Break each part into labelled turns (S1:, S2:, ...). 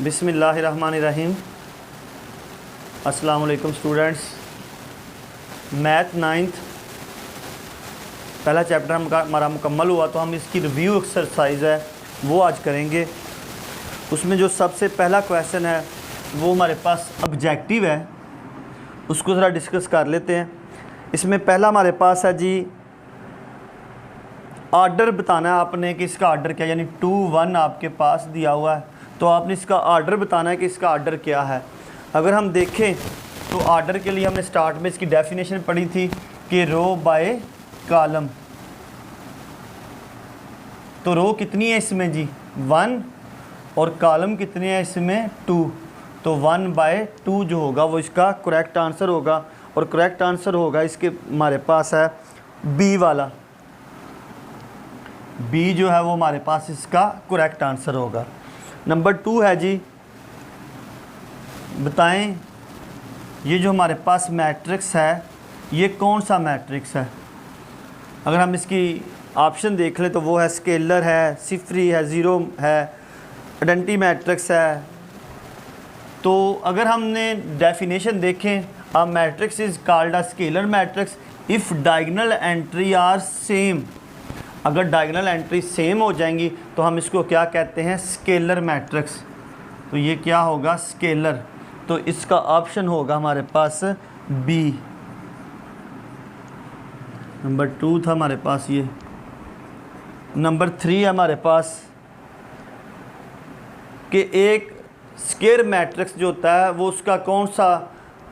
S1: बिस्मिल्लाहिर्रहमानिर्रहीम। अस्सलाम वालेकुम स्टूडेंट्स। मैथ 9th पहला चैप्टर हमारा मुकम्मल हुआ, तो हम इसकी रिव्यू एक्सरसाइज है वो आज करेंगे। उसमें जो सबसे पहला क्वेश्चन है वो हमारे पास ऑब्जेक्टिव है, उसको ज़रा डिस्कस कर लेते हैं। इसमें पहला हमारे पास है जी, आर्डर बताना है आपने कि इसका आर्डर क्या है, यानी 2 1 आपके पास दिया हुआ है, तो आपने इसका आर्डर बताना है कि इसका आर्डर क्या है। अगर हम देखें तो आर्डर के लिए हमने स्टार्ट में इसकी डेफिनेशन पढ़ी थी कि रो बाय कॉलम। तो रो कितनी है इसमें जी 1, और कॉलम कितने हैं इसमें 2, तो 1/2 जो होगा वो इसका करेक्ट आंसर होगा। और करेक्ट आंसर होगा इसके हमारे पास है बी वाला, बी जो है वो हमारे पास इसका करेक्ट आंसर होगा। नंबर 2 है जी, बताएं ये जो हमारे पास मैट्रिक्स है ये कौन सा मैट्रिक्स है। अगर हम इसकी ऑप्शन देख लें तो वो है स्केलर है, सिफरी है, ज़ीरो है, आइडेंटिटी मैट्रिक्स है। तो अगर हमने डेफिनेशन देखें, a matrix is called a scalar matrix if diagonal entry are same. अगर डायगोनल एंट्री सेम हो जाएंगी तो हम इसको क्या कहते हैं, स्केलर मैट्रिक्स। तो ये क्या होगा, स्केलर। तो इसका ऑप्शन होगा हमारे पास बी। नंबर 2 था हमारे पास ये। नंबर 3 है हमारे पास कि एक स्केयर मैट्रिक्स जो होता है वो उसका कौन सा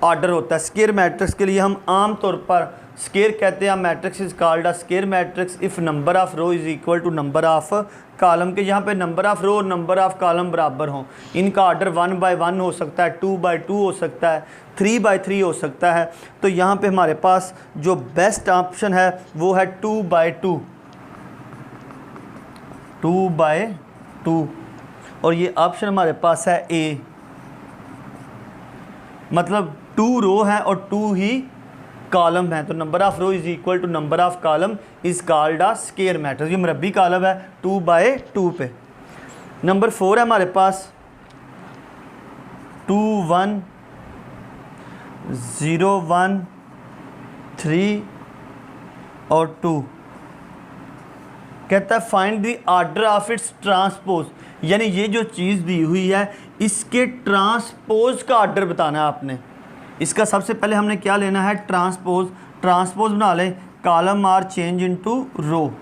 S1: ऑर्डर होता है। स्केयर मैट्रिक्स के लिए हम आम तौर पर स्केयर कहते हैं, matrix is called a square matrix if number of row is equal to number of column के। यहाँ पे नंबर ऑफ़ रो और नंबर ऑफ़ कॉलम बराबर हों। इनका ऑर्डर 1/1 हो सकता है, 2/2 हो सकता है, 3/3 हो सकता है। तो यहाँ पे हमारे पास जो बेस्ट ऑप्शन है वो है 2/2, 2/2। और ये ऑप्शन हमारे पास है ए, मतलब 2 रो है और 2 ही कॉलम है। तो number of row is equal to number of column is called a square matrix. ये मरबी कॉलम है 2/2 पे। नंबर 4 है हमारे पास 2 1 0 1 3 और 2। कहता है find the order of its transpose, यानी ये जो चीज़ दी हुई है इसके ट्रांसपोज का ऑर्डर बताना है आपने। इसका सबसे पहले हमने क्या लेना है, ट्रांसपोज। ट्रांसपोज बना लें, कॉलम आर चेंज इनटू रो।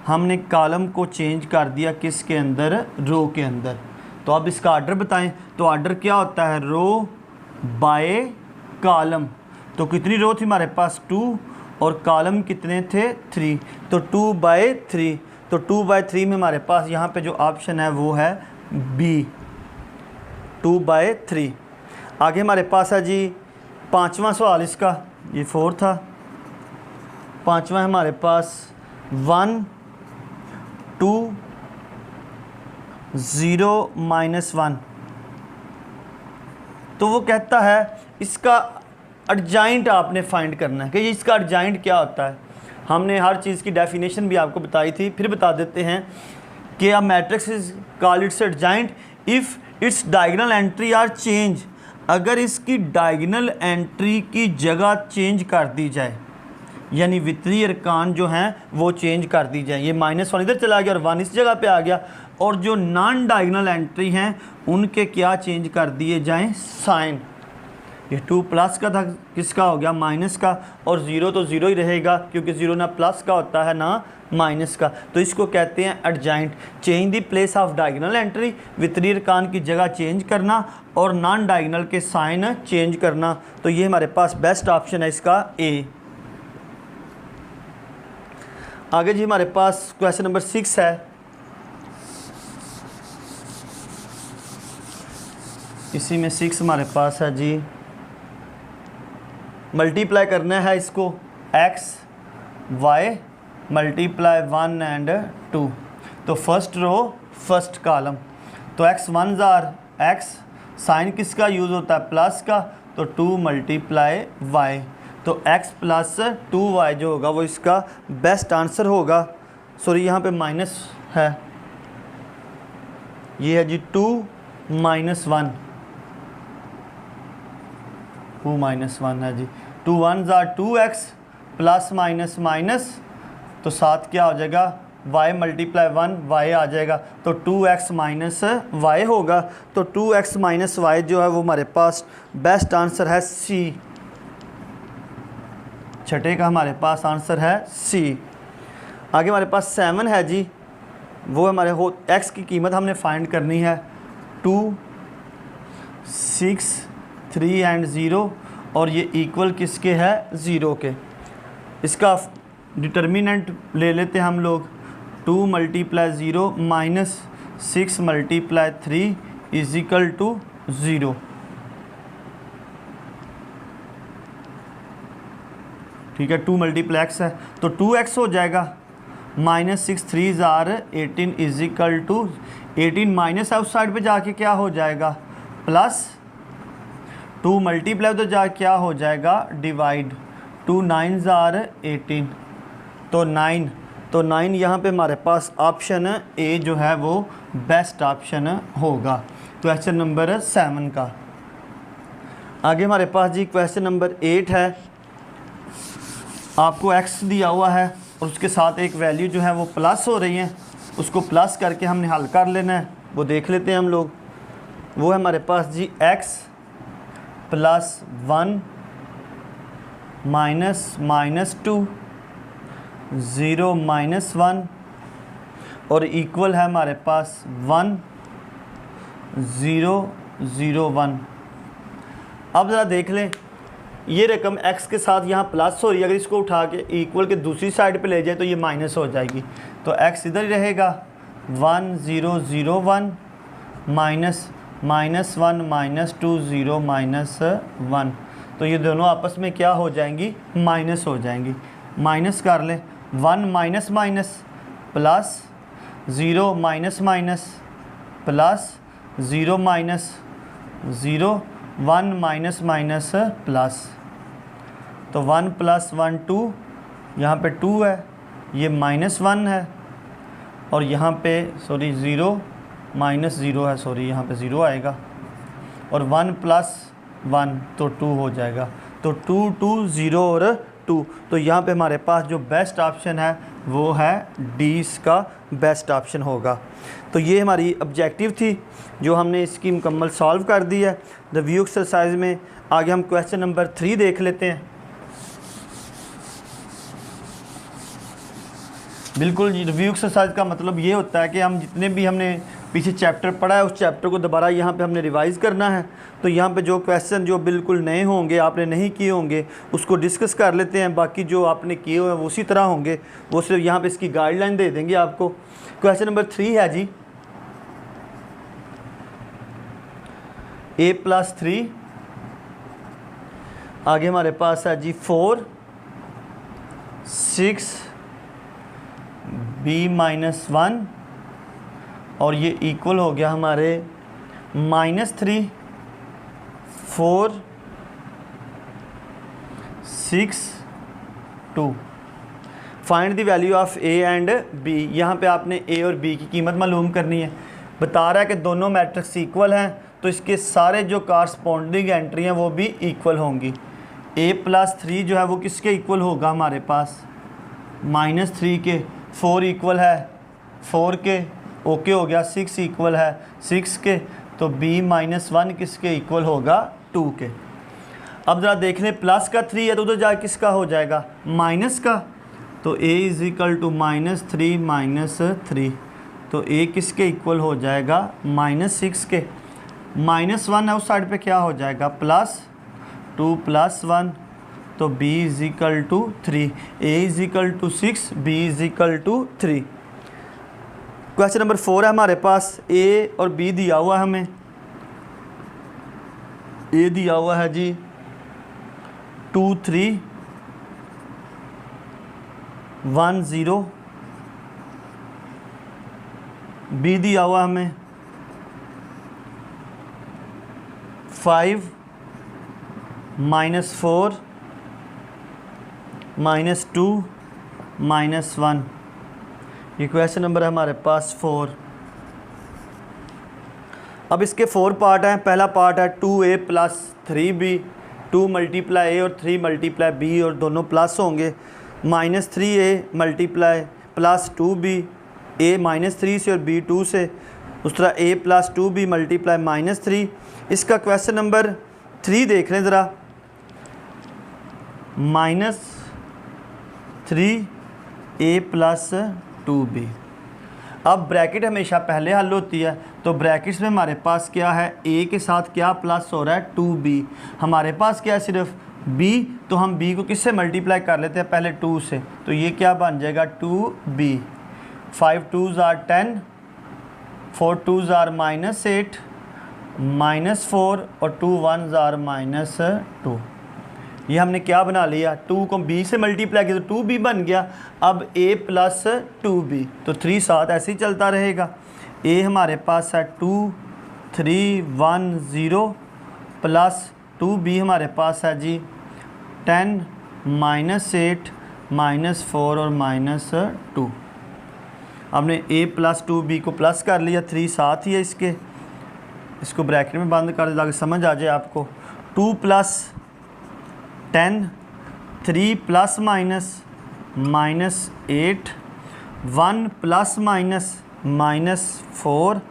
S1: हमने कॉलम को चेंज कर दिया किसके अंदर, रो के अंदर। तो अब इसका ऑर्डर बताएं। तो ऑर्डर क्या होता है, रो बाय कॉलम। तो कितनी रो थी हमारे पास 2, और कॉलम कितने थे 3, तो 2/3। तो 2/3 में हमारे पास यहाँ पे जो ऑप्शन है वो है बी, 2/3। आगे हमारे पास है जी 5वां सवाल इसका, ये 4 था। 5वां है हमारे पास 1 2 0 -1। तो वो कहता है इसका एडजाइंट आपने फाइंड करना है कि इसका एडजाइंट क्या होता है। हमने हर चीज़ की डेफिनेशन भी आपको बताई थी, फिर बता देते हैं कि a matrix is called its adjoint if its diagonal entry are change. अगर इसकी डायगोनल एंट्री की जगह चेंज कर दी जाए, यानी वितरी अरकान जो हैं वो चेंज कर दी जाए। ये -1 इधर चला गया और 1 इस जगह पे आ गया, और जो नॉन डायगोनल एंट्री हैं उनके क्या चेंज कर दिए जाएं, साइन। ये 2 प्लस का था, किसका हो गया, माइनस का, और 0 तो 0 ही रहेगा क्योंकि 0 ना प्लस का होता है ना माइनस का। तो इसको कहते हैं adjoint. Change the place of diagonal entry, वितरी अरकान की जगह चेंज करना और नॉन डायगोनल के साइन चेंज करना। तो ये हमारे पास बेस्ट ऑप्शन है इसका ए। आगे जी हमारे पास क्वेश्चन नंबर 6 है। इसी में 6 हमारे पास है जी, मल्टीप्लाई करना है इसको, x y मल्टीप्लाई 1 एंड 2। तो फर्स्ट रो फर्स्ट कॉलम, तो x 1 ज़ार x, साइन किसका यूज़ होता है, प्लस का, तो 2 × y। तो x + 2y जो होगा वो इसका बेस्ट आंसर होगा। सॉरी यहाँ पे माइनस है, ये है जी 2 -1, 2 -1 है जी। 2 1s are 2x plus minus minus, तो साथ क्या हो जाएगा y मल्टीप्लाई 1 y आ जाएगा, तो 2x माइनस वाई होगा। तो 2x माइनस वाई जो है वो हमारे पास बेस्ट आंसर है C। छठे का हमारे पास आंसर है C। आगे हमारे पास 7 है जी, वो हमारे x की कीमत हमने फाइंड करनी है 2 6 3 एंड 0, और ये इक्वल किसके है 0 के। इसका डिटर्मिनेंट ले लेते हैं हम लोग, 2 multiply 0 minus 6 multiply 3 is equal to 0। ठीक है, 2 मल्टीप्लाई x है तो 2x हो जाएगा, minus 6 3 are 18 is equal to 18 minus outside पर जाके क्या हो जाएगा प्लस 2 मल्टीप्लाई तो जा क्या हो जाएगा डिवाइड, 2 9 आर 18, तो 9 यहाँ पे हमारे पास ऑप्शन ए जो है वो बेस्ट ऑप्शन होगा। क्वेश्चन नंबर 7 का। आगे हमारे पास जी क्वेश्चन नंबर 8 है। आपको x दिया हुआ है और उसके साथ एक वैल्यू जो है वो प्लस हो रही है, उसको प्लस करके हमने हल कर लेना है, वो देख लेते हैं हम लोग। वो है हमारे पास जी x प्लस 1 माइनस 2 0 -1 और इक्वल है हमारे पास 1 0 0 1। अब ज़रा देख लें, ये रकम x के साथ यहाँ प्लस हो रही है, अगर इसको उठा के इक्वल के दूसरी साइड पे ले जाए तो ये माइनस हो जाएगी, तो x इधर ही रहेगा 1 0 0 1 माइनस -1 -2 0 -1, तो ये दोनों आपस में क्या हो जाएंगी माइनस हो जाएंगी। माइनस कर लें, 1 minus minus plus 0 minus minus plus 0 minus 0 1 minus minus plus, तो 1 + 1 2, यहाँ पे 2 है, ये -1 है, और यहाँ पे सॉरी 0 -0 है, सॉरी यहाँ पे 0 आएगा, और 1 + 1 तो 2 हो जाएगा, तो 2 2 0 और 2, तो यहाँ पे हमारे पास जो बेस्ट ऑप्शन है वो है डी, इसका बेस्ट ऑप्शन होगा। तो ये हमारी ऑब्जेक्टिव थी जो हमने इसकी मुकम्मल सॉल्व कर दी है रिव्यू एक्सरसाइज में। आगे हम क्वेश्चन नंबर 3 देख लेते हैं। बिल्कुल रिव्यू एक्सरसाइज का मतलब ये होता है कि हम जितने भी हमने पीछे चैप्टर पढ़ा है उस चैप्टर को दोबारा यहाँ पे हमने रिवाइज़ करना है। तो यहाँ पे जो क्वेश्चन जो बिल्कुल नए होंगे, आपने नहीं किए होंगे, उसको डिस्कस कर लेते हैं। बाकी जो आपने किए हुए हैं वो उसी तरह होंगे, वो सिर्फ यहाँ पे इसकी गाइडलाइन दे देंगे आपको। क्वेश्चन नंबर 3 है जी, a+3, आगे हमारे पास है जी 4 6 b-1, और ये इक्वल हो गया हमारे -3 4 6 2। Find the value of A and B. यहाँ पे आपने ए और बी की कीमत मालूम करनी है। बता रहा है कि दोनों मैट्रिक्स इक्वल हैं, तो इसके सारे जो कारस्पॉन्डिंग एंट्री हैं वो भी इक्वल होंगी। a+3 जो है वो किसके इक्वल होगा हमारे पास -3 के, 4 इक्वल है 4 के, ओके हो गया, 6 इक्वल है 6 के, तो b-1 किसके इक्वल होगा 2 के। अब ज़रा देख लें, प्लस का 3 है तो उधर जाके किसका हो जाएगा माइनस का, तो a = -3 तो a किसके इक्वल हो जाएगा -6 के। -1 है उस साइड पे क्या हो जाएगा +2 + 1, तो b = 3, a = 6, b = 3। Question number 4 है हमारे पास, a और b दिया हुआ है हमें। a दिया हुआ है जी 2 3 1 0, b दिया हुआ हमें 5 -4 -2 -1। ये क्वेश्चन नंबर है हमारे पास 4। अब इसके 4 पार्ट हैं। पहला पार्ट है 2a plus 3b, 2 multiply a और 3 मल्टीप्लाई b और दोनों प्लस होंगे, minus 3a multiply plus 2b, a minus 3 से और b 2 से, उस तरह a plus 2b multiply minus 3। इसका क्वेश्चन नंबर 3 देख लें ज़रा, माइनस 3a प्लस 2b। अब ब्रैकेट हमेशा पहले हल होती है, तो ब्रैकेट्स में हमारे पास क्या है, a के साथ क्या प्लस हो रहा है 2b, हमारे पास क्या है सिर्फ b, तो हम b को किससे मल्टीप्लाई कर लेते हैं पहले 2 से, तो ये क्या बन जाएगा 2b। 5 2s are 10, 4 2s are -8, -4 और 2 1s are -2। ये हमने क्या बना लिया, 2 को b से मल्टीप्लाई किया तो 2b बन गया। अब a प्लस 2b, तो 3 साथ ऐसे ही चलता रहेगा। a हमारे पास है 2 3 1 0 प्लस 2b हमारे पास है जी 10 -8 -4 और -2। हमने a प्लस 2b को प्लस कर लिया, 3 साथ ही है इसके, इसको ब्रैकेट में बंद कर ताकि समझ आ जाए आपको। 2 plus 10, 3 plus minus -8, 1 plus minus -4,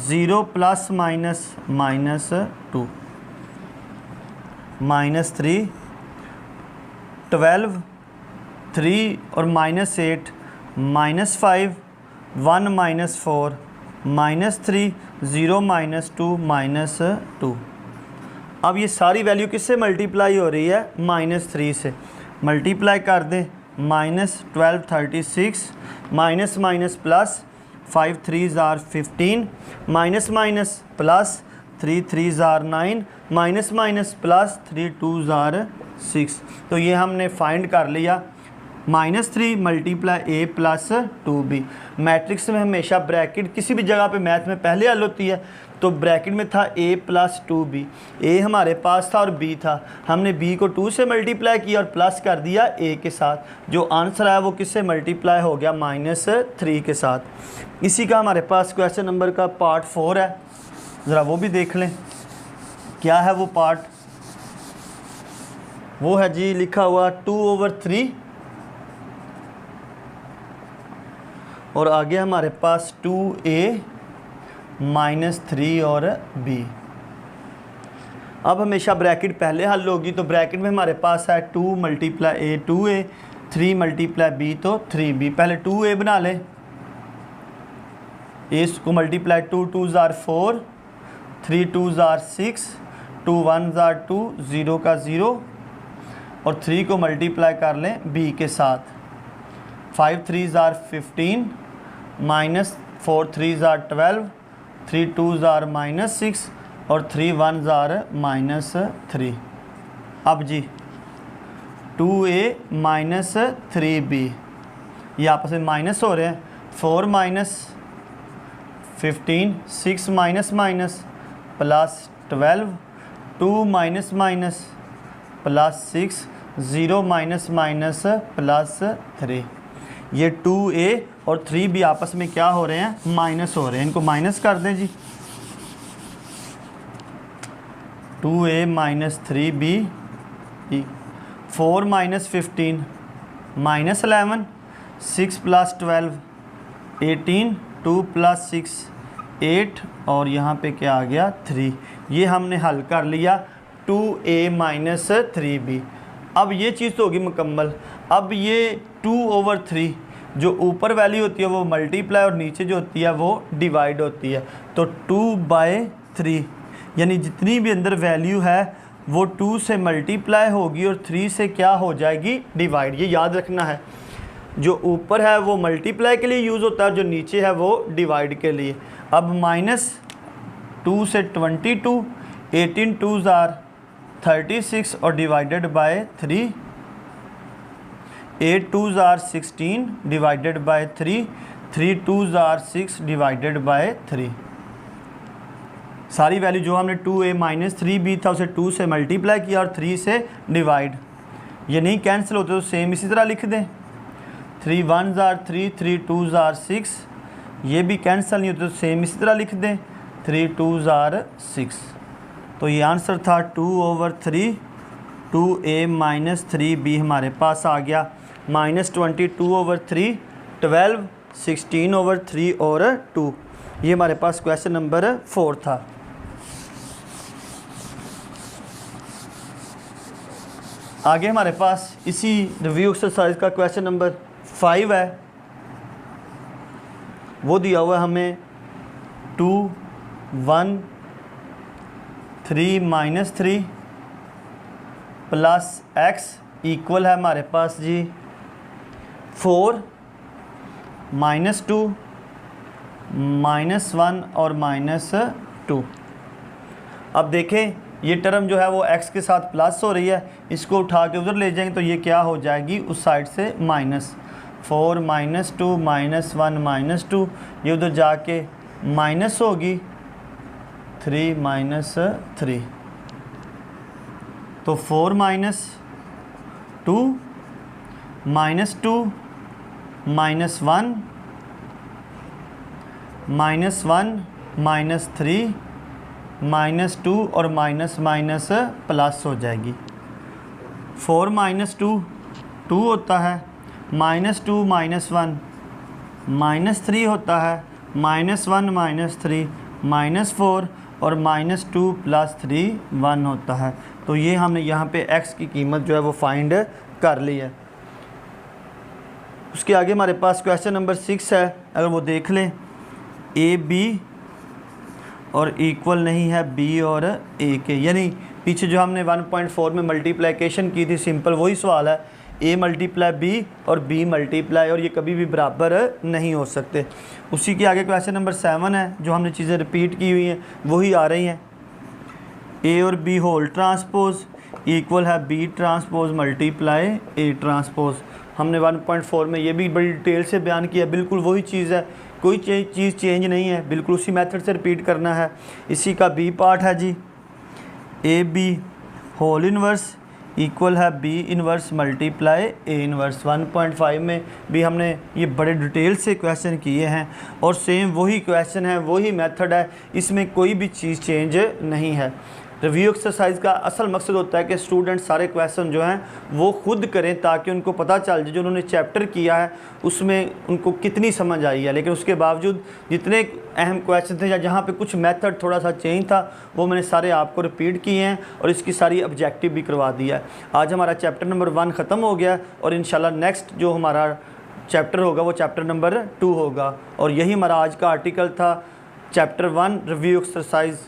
S1: 0 plus -2, -3, 12, 3 और -8, -5, 1 -4, -3, 0 -2, -2। अब ये सारी वैल्यू किससे मल्टीप्लाई हो रही है, -3 से। मल्टीप्लाई कर दें, -12 36, minus minus plus 5 3s are 15, minus minus plus 3 3s are 9, minus minus plus 3 2s are 6। तो ये हमने फाइंड कर लिया -3 multiply a plus 2b। Matrix में हमेशा ब्रैकेट किसी भी जगह पे मैथ में पहले हल होती है, तो ब्रैकेट में था a प्लस 2b, a हमारे पास था और b था, हमने b को 2 से मल्टीप्लाई किया और प्लस कर दिया a के साथ। जो आंसर आया वो किससे मल्टीप्लाई हो गया, -3 के साथ। इसी का हमारे पास क्वेश्चन नंबर का पार्ट 4 है, ज़रा वो भी देख लें क्या है वो पार्ट। वो है जी लिखा हुआ 2/3 और आगे हमारे पास 2a -3 और b। अब हमेशा ब्रैकेट पहले हल होगी, तो ब्रैकेट में हमारे पास है 2 multiply a 2a, 3 multiply b तो 3b। पहले 2a बना लें, a को multiply 2 2s are 4, 3 2s are 6, 2 1s are 2, 0 का 0 और 3 को मल्टीप्लाई कर लें b के साथ। 5 3s are 15, -4 3s are 12, 3 2s are -6 और 3 1s are -3। अब जी 2a -3b ये आपस में माइनस हो रहे हैं, 4 -15, 6 minus plus 12, 2 minus plus 6, 0 minus plus 3। ये 2a और 3b आपस में क्या हो रहे हैं, माइनस हो रहे हैं, इनको माइनस कर दें जी। 2a -3b, 4 -15 -11, 6 + 12 18, 2 + 6 8 और यहाँ पे क्या आ गया 3। ये हमने हल कर लिया 2a -3b। अब ये चीज़ तो होगी मुकम्मल। अब ये 2/3 जो ऊपर वैल्यू होती है वो मल्टीप्लाई और नीचे जो होती है वो डिवाइड होती है, तो 2/3 यानी जितनी भी अंदर वैल्यू है वो 2 से मल्टीप्लाई होगी और 3 से क्या हो जाएगी, डिवाइड। ये याद रखना है, जो ऊपर है वो मल्टीप्लाई के लिए यूज़ होता है, जो नीचे है वो डिवाइड के लिए। अब -2 से 22, 18 2s are 36 और divided by 3, 8 2s are 16 divided by 3, 3 2s are 6 divided by 3। सारी वैल्यू जो हमने 2a -3b था उसे 2 से मल्टीप्लाई किया और 3 से डिवाइड। ये नहीं कैंसिल होते तो सेम इसी तरह लिख दें, 3 1s are 3, 3 2s are 6। ये भी कैंसिल नहीं होते तो सेम इसी तरह लिख दें, 3 2s are 6। तो ये आंसर था 2/3 2a माइनस 3b हमारे पास आ गया। -22/3 12 16/3 और 2। ये हमारे पास क्वेश्चन नंबर 4 था। आगे हमारे पास इसी रिव्यू एक्सरसाइज का क्वेश्चन नंबर 5 है। वो दिया हुआ है हमें 2 1 3 -3 प्लस x इक्वल है हमारे पास जी 4 -2 -1 और -2। अब देखें ये टर्म जो है वो x के साथ प्लस हो रही है, इसको उठा के उधर ले जाएंगे तो ये क्या हो जाएगी उस साइड से -4 -2 -1 -2, ये उधर जाके माइनस होगी 3 -3। तो 4 -2 -2 -1 -1 -3 -2 और माइनस माइनस प्लस हो जाएगी। 4 -2 2 होता है, -2 -1 -3 होता है, -1 -3 -4 और -2 + 3 1 होता है। तो ये हमने यहाँ पे x की कीमत जो है वो फाइंड कर ली है। उसके आगे हमारे पास क्वेश्चन नंबर 6 है, अगर वो देख लें ए बी और इक्वल नहीं है b और a के, यानी पीछे जो हमने 1.4 में मल्टीप्लिकेशन की थी सिंपल वही सवाल है, a मल्टीप्लाई b और b मल्टीप्लाई, और ये कभी भी बराबर नहीं हो सकते। उसी के आगे क्वेश्चन नंबर 7 है, जो हमने चीज़ें रिपीट की हुई हैं वही आ रही हैं। a और b होल ट्रांसपोज इक्वल है b transpose multiply a transpose. हमने 1.4 में ये भी बड़ी डिटेल से बयान किया, बिल्कुल वही चीज़ है, कोई चीज़ चेंज नहीं है, बिल्कुल उसी मेथड से रिपीट करना है। इसी का बी पार्ट है जी, a b whole inverse equal है b inverse multiply a inverse. 1.5 में भी हमने ये बड़े डिटेल से क्वेश्चन किए हैं और सेम वही क्वेश्चन है, वही मेथड है, इसमें कोई भी चीज़ चेंज नहीं है। रिव्यू एक्सरसाइज का असल मकसद होता है कि स्टूडेंट सारे क्वेश्चन जो हैं वो खुद करें ताकि उनको पता चल जाए जो उन्होंने चैप्टर किया है उसमें उनको कितनी समझ आई है। लेकिन उसके बावजूद जितने अहम क्वेश्चन थे या जहाँ पे कुछ मेथड थोड़ा सा चेंज था वो मैंने सारे आपको रिपीट किए हैं और इसकी सारी ऑब्जेक्टिव भी करवा दिया है। आज हमारा चैप्टर नंबर 1 ख़त्म हो गया और इंशाल्लाह नेक्स्ट जो हमारा चैप्टर होगा वो चैप्टर नंबर 2 होगा। और यही हमारा आज का आर्टिकल था, चैप्टर 1 रिव्यू एक्सरसाइज।